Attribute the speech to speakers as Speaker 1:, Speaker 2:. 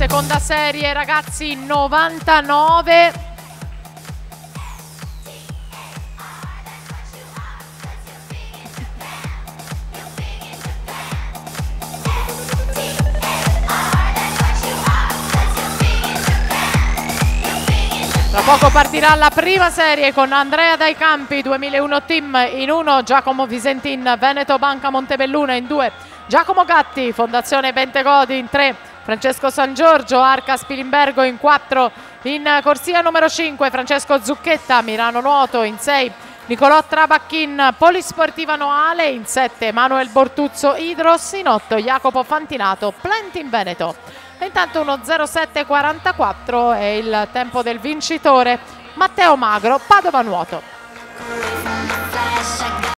Speaker 1: seconda serie ragazzi 99. Tra poco partirà la prima serie con Andrea Dai Campi 2001 Team in 1, Giacomo Visentin Veneto Banca Montebelluna in 2, Giacomo Gatti Fondazione Bentegodi in 3, Francesco San Giorgio Arca Spilimbergo in 4, in corsia numero 5 Francesco Zucchetta Milano Nuoto in 6, Nicolò Trabacchin Polisportiva Noale in 7, Manuel Bortuzzo Idros in 8, Jacopo Fantinato Plenty in Veneto. E intanto 1:07:44 è il tempo del vincitore Matteo Magro Padova Nuoto.